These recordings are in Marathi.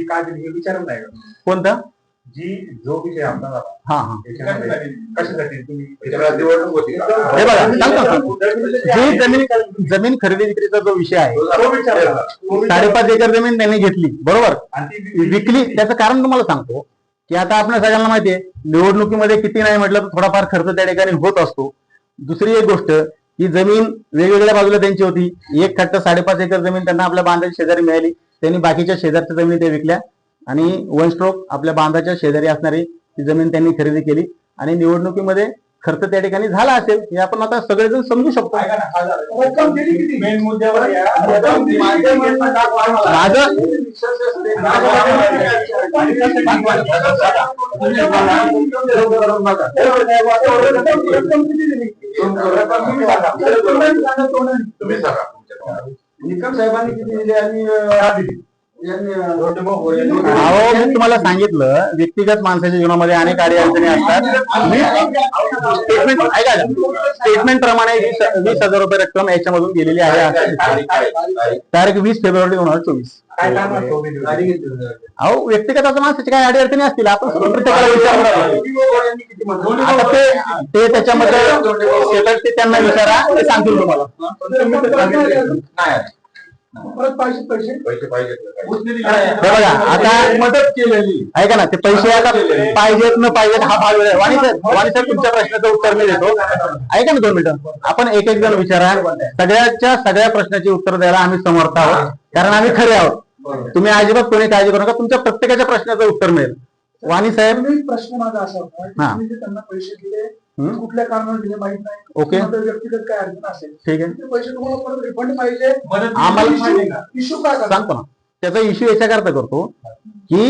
काय विचारलं नाही कोणता जो विषय आपला हा हा कशासाठी तुम्ही हे बघा सांगतो जी जमीन खरेदी विक्रीचा जो विषय आहे 5.5 एकर जमीन त्यांनी घेतली बरोबर विकली त्याचं कारण तुम्हाला सांगतो की आता आपल्या सगळ्यांना माहितीये निवडणुकीमध्ये किती नाही म्हटलं तर थोडाफार खर्च त्या ठिकाणी होत असतो. दुसरी एक गोष्ट ही जमीन वेगवेगळ्या बाजूला त्यांची होती. एक खट्ट 5.5 एकर जमीन त्यांना आपल्या बांधाच्या शेजारी मिळाली. त्यांनी बाकीच्या शेजारच्या जमिनी ते विकल्या आणि वन स्ट्रोक आपल्या बांधाच्या शेजारी असणारी ती जमीन त्यांनी खरेदी केली आणि निवडणुकीमध्ये खर्च त्या ठिकाणी झाला असेल हे आपण आता सगळेजण समजू शकतो. निकम साहेबांनी किती दिले आणि अहो मी तुम्हाला सांगितलं व्यक्तिगत माणसाच्या जीवनामध्ये अनेक अडचणी असतात. स्टेटमेंट प्रमाणे 20,000 रुपये रक्कम याच्यामधून गेलेली आहे. तारीख 20 फेब्रुवारी 2024. अहो व्यक्तिगत माणसाची काय अडचणी असतील आपण प्रत्येकाला विचार ते त्याच्यामध्ये त्यांना विचारा ते सांगतील तुम्हाला. पैसे पाहिजे बघा आता मदत केलेली ऐका ना ते पैसे आता पाहिजेत न पाहिजेत हा भाग आहे. वाणी साहेब तुमच्या प्रश्नाचं उत्तर मी देतो ऐका ना 2 मिनिटं. आपण एक जण विचारा सगळ्या प्रश्नाची उत्तर द्यायला आम्ही समर्थ आहोत कारण आम्ही खरे आहोत. तुम्ही अजिबात कोणी काळजी करू नका तुमच्या प्रत्येकाच्या प्रश्नाचं उत्तर मिळेल. वाणी साहेब प्रश्न माझा असा होता की त्यांना पैसे दिले कुठल्या कारणाने दिले माहित नाही. ओके व्यक्तिगत काय अडचण असेल ठीक आहे ते पैसे तुम्हाला परत रिफंड पाहिजे आम्हाला इश्यू काय सांगतो ना. त्याचा इश्यू याच्याकरता करतो की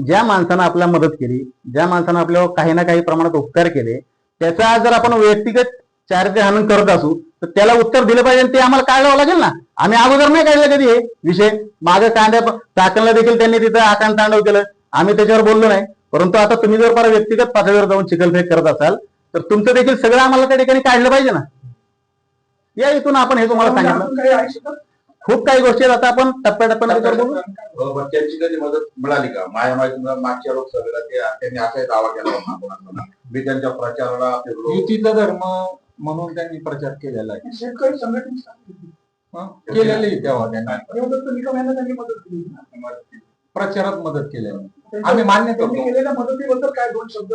ज्या माणसानं आपल्याला मदत केली ज्या माणसानं आपल्याला काही ना काही प्रमाणात उपकार केले त्याचा जर आपण व्यक्तिगत चारित्र्य हनन करत असू तर त्याला उत्तर दिलं पाहिजे ते आम्हाला काढावं लागेल ना. आम्ही अगोदर नाही काढलं कधी हे विषय. मागे चाकणला देखील त्यांनी तिथं आकांत तांडव केलं आम्ही त्याच्यावर बोललो नाही. परंतु आता तुम्ही जर परत व्यक्तिगत पातळीवर जाऊन चिखलफेक करत असाल तर तुमचं देखील सगळं आम्हाला त्या ठिकाणी काढलं पाहिजे ना. या इथून आपण हे तुम्हाला सांगितलं खूप काही गोष्टी आता आपण टप्प्याटप्प्याने त्यांची कधी मदत मिळाली का? माझ्या माहिती मागच्या लोकसभेला त्यांनी असाही दावा केला होता मी त्यांच्या प्रचाराला युतीचा धर्म म्हणून त्यांनी प्रचार केलेला आहे. शेतकरी संघटना केलेली तेव्हा त्यांनी निकम यांना त्यांनी मदत केली प्रचारात मदत केली. आम्ही मान्य करतो केलेल्या मदतीबद्दल काय 2 शब्द.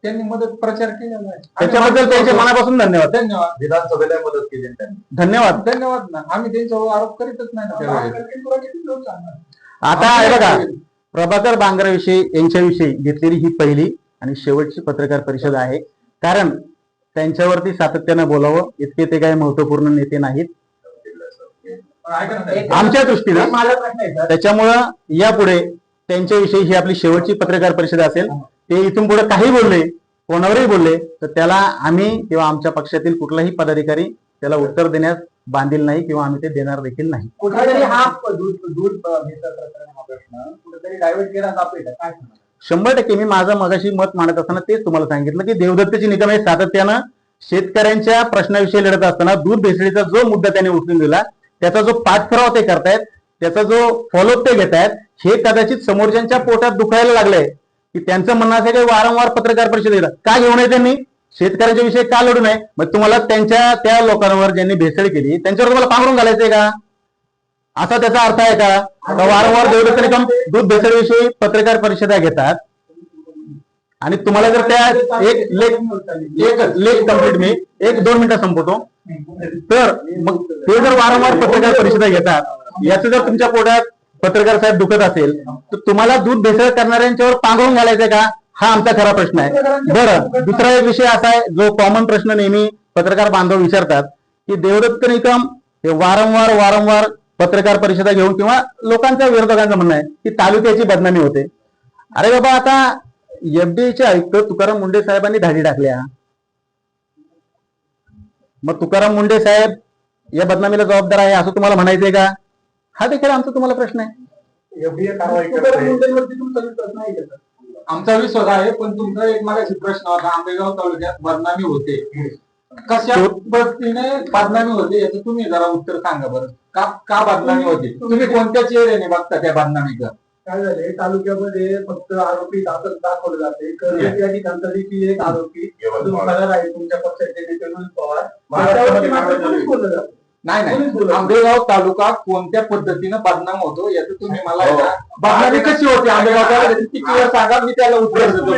त्यांनी मदत प्रचार केलेला आहे त्याच्याबद्दल त्यांच्या मनापासून धन्यवाद. धन्यवाद. विधानसभेला मदत केली त्यांनी धन्यवाद धन्यवाद ना. आम्ही त्यांच्यावर आरोप करीतच नाही ना. आता हे बघा प्रभाकर बांगराविषयी यांच्याविषयी घेतलेली ही पहिली आणि शेवटची पत्रकार परिषद आहे. कारण त्यांच्यावरती सातत्यानं बोलावं इतके ते काही महत्वपूर्ण नेते नाहीत आमच्या दृष्टीनं. त्याच्यामुळं यापुढे त्यांच्याविषयी ही आपली शेवटची पत्रकार परिषद असेल. ते इथून पुढे काही बोलले कोणावरही बोलले तर त्याला आम्ही किंवा आमच्या पक्षातील कुठलाही पदाधिकारी त्याला उत्तर देण्यास बांधील नाही किंवा आम्ही ते देणार देखील नाही. कुठेतरी हा दूध प्रश्न कुठेतरी डायव्हर्ट केला जातोय काय 100% मी माझं मगाशी मत मांडत असताना तेच तुम्हाला सांगितलं की देवदत्तची निकम हे सातत्यानं शेतकऱ्यांच्या प्रश्नाविषयी लढत असताना दूध भेसळीचा जो मुद्दा त्यांनी उचलून दिला त्याचा जो पाठपुरावा ते करतायत त्याचा जो फॉलोअप ते घेतायत हे कदाचित समोरच्यांच्या पोटात दुखायला लागलंय की त्यांचं म्हणणं असं काही वारंवार पत्रकार परिषदेला का घेऊ नये त्यांनी शेतकऱ्यांच्या विषयी का लढू नये. मग तुम्हाला त्या लोकांवर ज्यांनी भेसळ केली त्यांच्यावर तुम्हाला पांघरून घालायचंय का असा त्याचा अर्थ आहे का? वारंवार देवदत्त निकम दूध भेसळीविषयी पत्रकार परिषदा घेतात आणि तुम्हाला जर त्या एक लेख कम्प्लीट मी 1-2 मिनिटं संपवतो तर मग ते जर वारंवार पत्रकार परिषदा घेतात याचं जर तुमच्या पोटात पत्रकार साहेब दुखत असेल तर तुम्हाला दूध भेसळ करणाऱ्यांच्यावर पांघरून घालायचंय का हा आमचा खरा प्रश्न आहे. बरं दुसरा एक विषय असा आहे जो कॉमन प्रश्न नेहमी पत्रकार बांधव विचारतात की देवदत्त निकम हे वारंवार पत्रकार परिषदा घेऊन किंवा लोकांच्या विरोधकांचं म्हणणं आहे की तालुक्याची बदनामी होते. अरे बाबा आता एफडीएचे आयुक्त तुकाराम मुंडे साहेबांनी धाडी टाकल्या मग तुकाराम मुंडे साहेब या बदनामीला जबाबदार आहे असं तुम्हाला म्हणायचंय का? हा देखील आमचा तुम्हाला प्रश्न आहे. आमचा विश्वास आहे पण तुमचा एक मागाशी प्रश्न होता आंबेगाव तालुक्यात बदनामी होते कशा पद्धतीने बदनामी होते याचं तुम्ही जरा उत्तर सांगा बरं. का बदनामी होते तुम्ही कोणत्या चेहऱ्याने बघता त्या बदनामीचं? काय झालंय तालुक्यामध्ये फक्त आरोपी दाखवले जाते कर्जत या ठिकाणचा देखील एक आरोपी अजून फरार आहे तुमच्या पक्षाचे नेते रोहित पवार त्याच्यावरती मात्र कोणीच बोललं जातं. नाही आंबेगाव तालुका कोणत्या पद्धतीनं बदनाम होतो याचं तुम्ही मला आहे ना, बदनामी कशी होती आंबेगाव तालुक्याची ती किंवा सांगा, मी त्याला उत्तर देतो.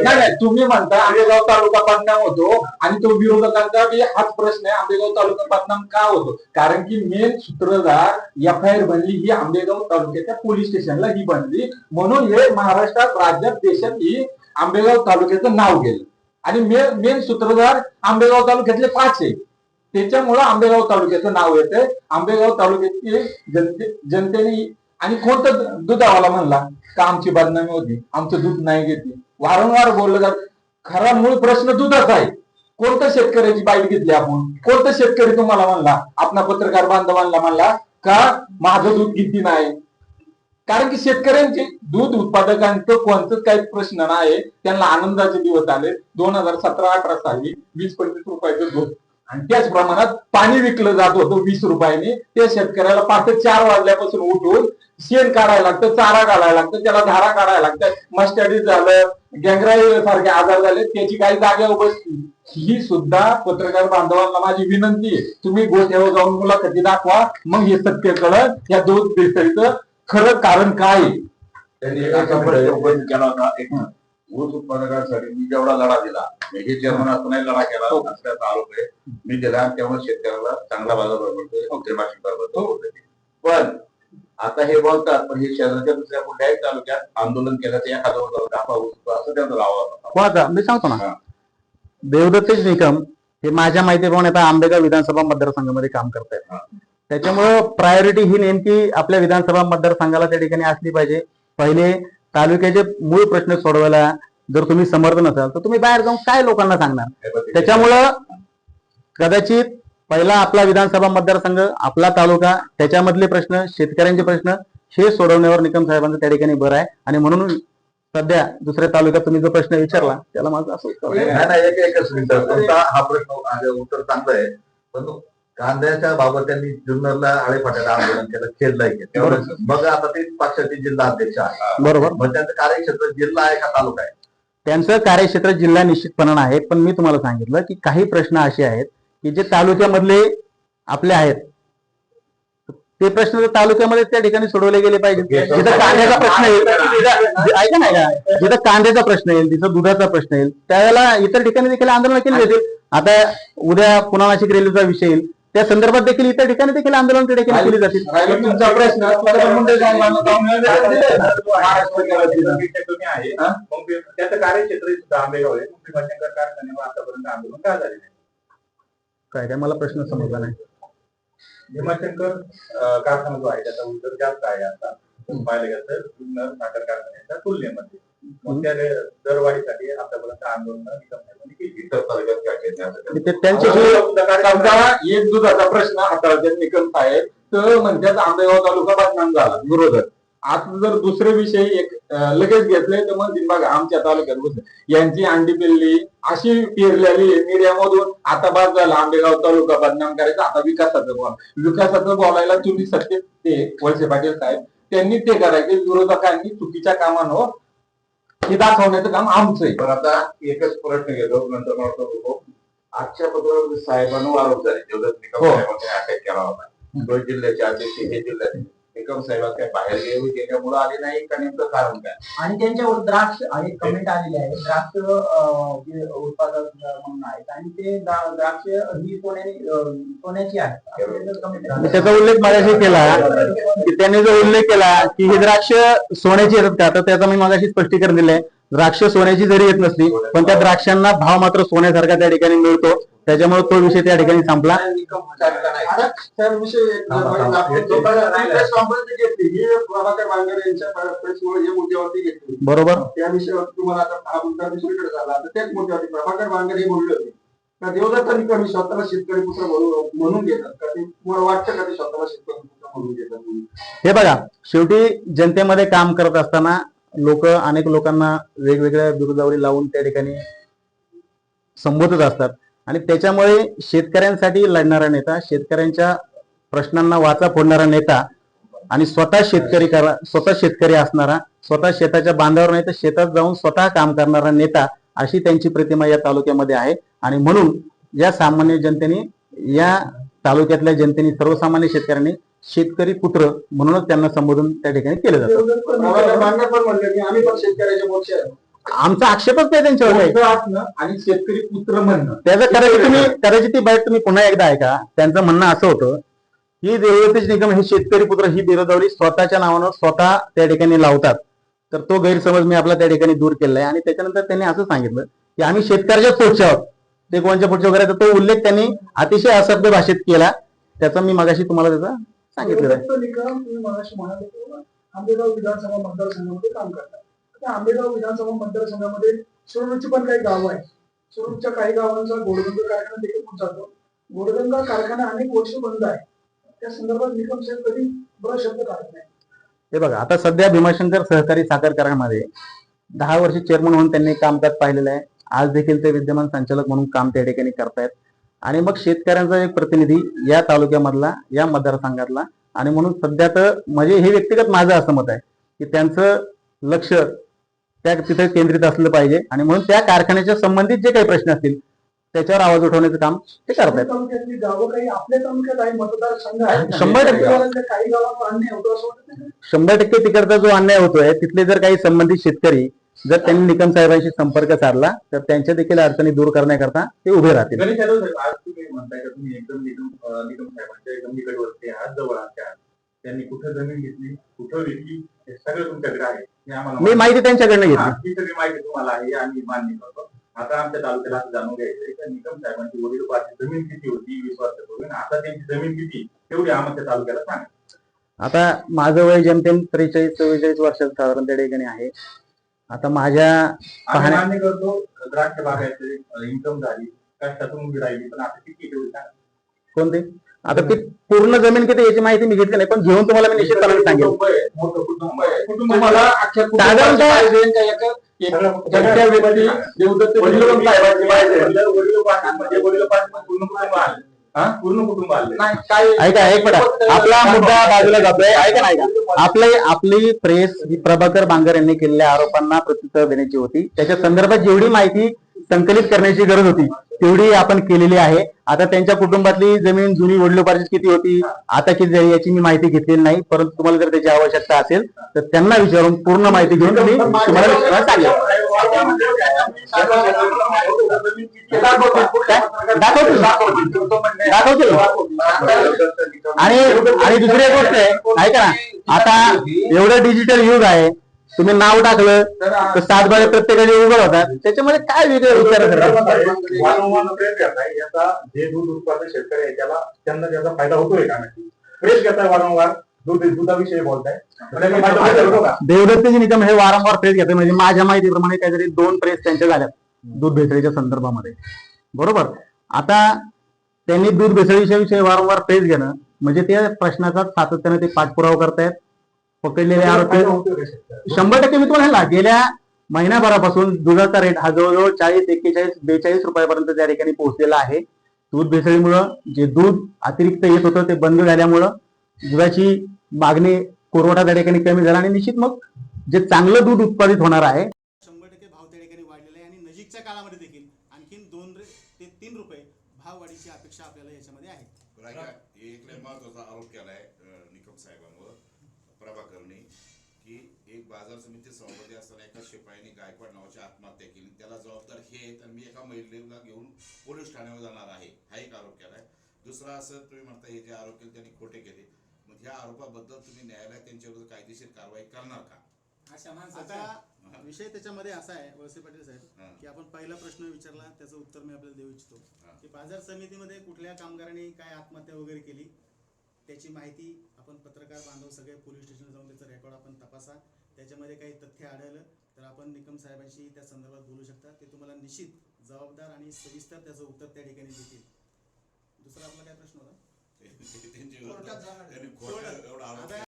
नाही तुम्ही म्हणता आंबेगाव तालुका बदनाम होतो आणि तो विरोधकांचा बी हाच प्रश्न आहे, आंबेगाव तालुका बदनाम का होतो? कारण की मेन सूत्रधार FIR बनली ही आंबेगाव तालुक्याच्या पोलीस स्टेशनला ही बनली, म्हणून हे महाराष्ट्रात, राज्यात, देशात ही आंबेगाव तालुक्याचं नाव गेलं आणि मेन सूत्रधार आंबेगाव तालुक्यातले 5 आहे. त्याच्यामुळं आंबेगाव तालुक्याचं नाव येतंय. आंबेगाव तालुक्यातील जनतेने आणि कोणतं दुधावाला म्हणला का आमची बदनामी होती, आमचं दूध नाही घेतली, वारंवार बोललं जात. खरा मूळ प्रश्न दुधाचा आहे. कोणत्या शेतकऱ्याची बाईट घेतली आपण? कोणता शेतकरी तुम्हाला म्हणला, आपला पत्रकार बांधवांना म्हणला का माझं दूध किती नाही? कारण की शेतकऱ्यांचे दूध उत्पादकांचं कोणतंच काही प्रश्न नाही, त्यांना आनंदाचे दिवस आले. 2017-18 साली 20-25 रुपयाचं दूध आणि त्याच प्रमाणात पाणी विकलं जात होतं 20 रुपयाने. त्या शेतकऱ्याला पहाटे 4 वाजल्यापासून उठून शेण काढायला लागतं, चारा घालायला लागतं, त्याला धारा काढायला लागतं. मस्टॅडिस झालं, गँग्राई सारखे आजार झाले, त्याची काही जागेवर बसली. ही सुद्धा पत्रकार बांधवांना माझी विनंती आहे, तुम्ही गोठ्यावर जाऊन मुलाखती दाखवा, मग हे सत्य कळत या दूध भेसळीचं खरं कारण काय. त्यांनी एक असा प्रश्न उपस्थित केला होता, एक ऊस उत्पादकांसाठी मी जेवढा लढा दिला, हे चेअरमन असतानाही लढा केला असल्याचा आरोप आहे. मी दिला त्यामुळे शेतकऱ्याला चांगला बाजार मिळतोय. पण आता हे बोलतात, पण हे शहराच्या दुसऱ्या कुठल्याही तालुक्यात आंदोलन केल्याचं एखादं दाखवा असं त्यांचा लावा आता मी सांगतो ना, देवदत्तेश निकम हे माझ्या माहितीप्रमाणे आता आंबेगाव विधानसभा मतदारसंघामध्ये काम करतायत. त्याच्यामुळं प्रायोरिटी ही नेमकी आपल्या विधानसभा मतदारसंघाला त्या ठिकाणी असली पाहिजे. पहिले तालुक्याचे मूळ प्रश्न सोडवायला जर तुम्ही समर्थ नसाल तर तुम्ही बाहेर जाऊन काय लोकांना सांगणार? त्याच्यामुळं कदाचित पहिला आपला विधानसभा मतदारसंघ, आपला तालुका, त्याच्यामधले प्रश्न, शेतकऱ्यांचे प्रश्न हे सोडवण्यावर निकम साहेबांचं त्या ठिकाणी बरं आहे. आणि म्हणून सध्या दुसऱ्या तालुक्यात तुम्ही जो प्रश्न विचारला त्याला माझं असं एकच मिनिट, हा प्रश्न उत्तर चांगलं आहे, पण कांद्याच्या बाबत त्यांनी जुन्नरला आळेफाट्याला आंदोलन केलं, खेळलंय. मग आता ते पक्षाचे जिल्हा अध्यक्ष आहे, बरोबर, मग त्यांचं कार्यक्षेत्र जिल्हा आहे का तालुका आहे? त्यांचं कार्यक्षेत्र जिल्हा निश्चितपणानं आहे. पण मी तुम्हाला सांगितलं की काही प्रश्न असे आहेत की जे तालुक्यामधले आपले आहेत, ते प्रश्न तालुक्यामध्ये त्या ठिकाणी सोडवले गेले पाहिजे. जिथं कांद्याचा प्रश्न येईल, ऐका नाही का, जिथं कांद्याचा प्रश्न येईल, तिथं दुधाचा प्रश्न येईल, त्यावेळेला इतर ठिकाणी देखील आंदोलन केले जातील. आता उद्या पुन्हा नाशिक रेल्वेचा विषय येईल, त्या संदर्भात देखील इतर ठिकाणी देखील आंदोलन त्या ठिकाणी केली जातील. तुमचा प्रश्न त्याचं कार्यक्षेत्र सुद्धा आंबेगाव आहे. भीमाशंकर कारखान्यावर आतापर्यंत आंदोलन का झाले नाही? काय मला प्रश्न समजला नाही. भीमाशंकर कारखाना जो आहे त्याचा उद्योग जास्त आहे आता पाहिलं गेलं तर जुन्नर साखर कारखान्याच्या तुलनेमध्ये. मग त्या दरवाढीसाठी आतापर्यंत आंदोलन इतर तालुक्यात काय केलं त्यांचे एक दुधाचा प्रश्न हाताळतात निकम साहेब, तर म्हणतात आंबेगाव तालुका बदनाम झाला विरोधक. आता जर दुसरे विषय एक लगेच घेतले तर मग बघा आमच्या तालुक्यात यांची अंडी पिल्ली अशी पेरलेली मीडियामधून. आता बाद झाला आंबेगाव तालुका बदनाम करायचा, आता विकासाचं बोलायला तुम्ही सत्य ते वळसे पाटील साहेब त्यांनी ते करायचे. विरोधकांनी चुकीच्या कामांवर हे दाखवण्याचं काम आमचं आहे. पण आता एकच प्रश्न घेतो, नंतर म्हणतो आजच्या पत्रावर साहेबांना आरोप झाले, देवदत्त निकम साहेबांनी अटॅक केला होता. दोन जिल्ह्याचे अध्यक्ष हे जिल्ह्याचे निकम साहेब काय बाहेर गेल्यामुळे आले नाही का, नेमकं कारण काय? आणि त्यांच्यावर द्राक्ष आणि कमेंट आलेली आहे, द्राक्ष जे उत्पादक म्हणून आहेत आणि ते द्राक्ष ही सोन्याची आहे. त्याचा उल्लेख माझ्याशी केला की त्यांनी जो उल्लेख केला की हे द्राक्ष सोन्याची येतात का, तर त्याचा मी माझ्याशी स्पष्टीकरण दिलंय. द्राक्ष सोन्याची जरी येत नसली पण त्या द्राक्षांना भाव मात्र सोन्यासारखा त्या ठिकाणी मिळतो. त्याच्यामुळे तो विषय त्या ठिकाणी संपला. बरोबर, त्या विषयावर तुम्हाला आता मुद्दा दुसरीकडे झाला, तर त्याच मुद्द्यावरती प्रभाकर बांगर हे बोलले होते का देवदत्त निकम स्वतःला शेतकरी पुत्र म्हणून घेतात का? ते तुम्हाला वाटतं का ते स्वतःला शेतकरी पुत्र म्हणून घेतात? हे बघा, शेवटी जनतेमध्ये काम करत असताना लोक अनेक लोकांना वेगवेगळ्या विरोधावरी लावून त्या ठिकाणी संबोधत असतात आणि त्याच्यामुळे शेतकऱ्यांसाठी लढणारा नेता, शेतकऱ्यांच्या प्रश्नांना वाचा फोडणारा नेता आणि स्वतः शेतकरी असणारा, स्वतः शेताच्या बांधावर नाही तर शेतात जाऊन स्वतः काम करणारा नेता, अशी त्यांची प्रतिमा या तालुक्यामध्ये आहे. आणि म्हणून या सामान्य जनतेने, या तालुक्यातल्या जनतेने, सर्वसामान्य शेतकऱ्यांनी शेतकरी पुत्र म्हणूनच त्यांना संबोधन त्या ठिकाणी केलं जातं. प्रभाकर बांगर पण म्हणले की आम्ही पण शेतकऱ्याच्या मोर्चे आहे. आमचा आक्षेपच नाही त्यांच्यावर काही. पुत्र असणं आणि शेतकरी पुत्र म्हणणं, त्याचं कदाचित ती बाईट तुम्ही पुन्हा एकदा ऐका. त्यांचं म्हणणं असं होतं की देवतेश निकम हे शेतकरी पुत्र ही बिरोधावरी स्वतःच्या नावानं स्वतः त्या ठिकाणी लावतात. तर तो गैरसमज मी आपला त्या ठिकाणी दूर केलाय. आणि त्याच्यानंतर त्यांनी असं सांगितलं की आम्ही शेतकऱ्याच्याच पुढच्या आहोत, ते कोणत्या पुढच्या वगैरे. तो उल्लेख त्यांनी अतिशय असभ्य भाषेत केला. त्याचा मी मगाशी तुम्हाला त्याचा सांगितलेलं आहे. देवदत्त निकम तुम्ही मगाशी म्हणाले की आंबेगाव विधानसभा मतदारसंघामध्ये काम करतात. त्या आंबेगाव विधानसभा मतदारसंघामध्ये शिरूरची पण काही गावं आहेत. शिरूरच्या काही गावांचा गोडगंगा कारखाना देखील होत जातो. गोडगंगा कारखाना अनेक वर्ष बंद आहे. त्या संदर्भात निकम साहेब कधी बरं शब्द काढत नाही. हे बघा, आता सध्या भीमाशंकर सहकारी साखर कारखान्यामध्ये 10 वर्ष चेअरमन म्हणून त्यांनी कामकाज पाहिलेलं आहे. आज देखील ते विद्यमान संचालक म्हणून काम त्या ठिकाणी करतायत. आणि मग शेतकऱ्यांचा एक प्रतिनिधी या तालुक्यामधला, या मतदारसंघातला. आणि म्हणून सध्या तर म्हणजे हे व्यक्तिगत माझं असं मत आहे की त्यांचं लक्ष त्या तिथे केंद्रित असलं पाहिजे. आणि म्हणून त्या कारखान्याच्या संबंधित जे काही प्रश्न असतील त्याच्यावर आवाज उठवण्याचं काम ते करतायत. तालुक्यातली गावं काही आपल्या तालुक्यात आहे, मतदारसंघ आहे. 100% काही गावात अन्याय होतो असं वाटत नाही. 100% तिकडचा जो अन्याय होतोय, तिथले जर काही संबंधित शेतकरी जर त्यांनी निकम साहेबांशी संपर्क साधला तर त्यांच्या देखील अडचणी दूर करण्याकरता ते उभे राहतील. गणेश यादव साहेब, आज तुम्ही म्हणताय का तुम्ही एकदम निकम साहेबांच्या एकदम निकटवर्ती आहात, जवळ आहात. त्यांनी कुठं जमीन घेतली, कुठं विकली, हे सगळं तुमच्याकडे आहे. हे आम्हाला मी माहिती त्यांच्याकडनं घेतली. ही सगळी माहिती तुम्हाला आहे, आम्ही मान्य करतो. आता आमच्या तालुक्याला असं जाणून घ्यायचंय की निकम साहेबांची वडीलपारची जमीन किती होती 20 वर्षापूर्वी, आता त्यांची जमीन किती, तेवढी आमच्या तालुक्याला सांगा. आता माझं वय जेमतेम 43-44 वर्षाचं साधारण त्या ठिकाणी आहे. आता माझ्या आम्ही मान्य करतो द्राक्ष बागायचे इन्कम झाली, कष्टातून उभी राहिली, पण आता किती तेवढी सांगा. कोणते आता ते पूर्ण जमीन किती याची माहिती मी घेतली नाही, पण घेऊन तुम्हाला मी निश्चितपणे सांगेन. मोठं कुटुंब आहे. तुम्हाला अख्ख्या साधारणतः जगत्या व्यक्ती देवदत्त वडिलोपार्जित साहेबांची पाहिजे. पूर्ण कुटुंब आले. नाही काय ऐका, एक मिनिट, आपला मुद्दा बाजूला जातोय. ऐका नाही का, आपली प्रेस ही प्रभाकर बांगर यांनी केलेल्या आरोपांना प्रत्युत्तर देण्याची होती. त्याच्या संदर्भात जेवढी माहिती संकलित करण्याची गरज होती तेवढी आपण केलेली आहे. आता त्यांच्या कुटुंबातली जमीन जुनी वडिलोपार्जित किती होती, आता किती झाली, याची मी माहिती घेतलेली नाही. परंतु तुम्हाला जर त्याची आवश्यकता असेल तर त्यांना विचारून पूर्ण माहिती घेऊन मी तुम्हाला सांगेन. दाखवतील. आणि दुसरी एक गोष्ट आहे, ऐका ना, आता एवढं डिजिटल युग आहे, तुम्ही नाव टाकलं तर 7 बारे प्रत्येकाने उघड होतात. त्याच्यामध्ये काय वेगळे विचार करताय याचा जे दूध उत्पादक शेतकरी आहे त्यांना त्याचा फायदा होतोय का? प्रेस घेताय वारंवार, दुधाविषयी बोलताय, देवदत्त निकम हे वारंवार प्रेस घेतात. म्हणजे माझ्या माहितीप्रमाणे काहीतरी 2 प्रेस त्यांच्या झाल्यात दूध भेसळीच्या संदर्भामध्ये, बरोबर. आता त्यांनी दूध भेसळीविषयी वारंवार प्रेस घेणं म्हणजे त्या प्रश्नाचा सातत्याने ते पाठपुरावा करतायत. पकडलेले आरोपी 100% मी तुम्हाला गेल्या महिन्याभरापासून दुधाचा रेट हा जवळजवळ 40, 41, 42 रुपयापर्यंत त्या ठिकाणी पोहोचलेला आहे. दूध भेसळीमुळं जे दूध अतिरिक्त येत होतं ते बंद झाल्यामुळं दुधाची मागणी, पुरवठा त्या ठिकाणी कमी झाला. आणि निश्चित मग जे चांगलं दूध उत्पादित होणार आहे 100% भाव त्या ठिकाणी वाढलेला आहे. आणि नजीकच्या काळामध्ये देखील आणखीन 2 ते 3 रुपये भाव वाढीची अपेक्षा आपल्याला याच्यामध्ये आहे. एक लय महत्वाचा आरोप केलाय निकम साहेबांवर प्रभाकरने की एक बाजार समिती सभापती असताना एका शिपायाने गायकवाड नावाची आत्महत्या केली, त्याला जबाबदार हे आहेत आणि मी एका महिलेला घेऊन पोलीस ठाण्यावर जाणार आहे, हा एक आरोप केलाय. दुसरा असं तुम्ही म्हणता हे जे आरोप केले त्यांनी खोटे केले, मग ह्या आरोपाबद्दल तुम्ही न्यायालयात त्यांच्याविरुद्ध कायदेशीर कारवाई करणार का? आता विषय त्याच्यामध्ये असा आहे वळसे पाटील साहेब की आपण पहिला प्रश्न विचारला, त्याचं उत्तर मी आपल्याला देऊ इच्छितो की बाजार समितीमध्ये कुठल्या कामगारांनी काय आत्महत्या वगैरे केली त्याची माहिती आपण पत्रकार बांधव सगळे पोलीस स्टेशनला जाऊन त्याचं रेकॉर्ड आपण तपासा. त्याच्यामध्ये काही तथ्य आढळलं तर आपण निकम साहेबांशी त्या संदर्भात बोलू शकता. ते तुम्हाला निश्चित जबाबदार आणि सविस्तर त्याचं उत्तर त्या ठिकाणी देतील. दुसरा आपला काय प्रश्न होता? त्यांच्याविरुद्ध त्यांनी खोटं एवढा आरोप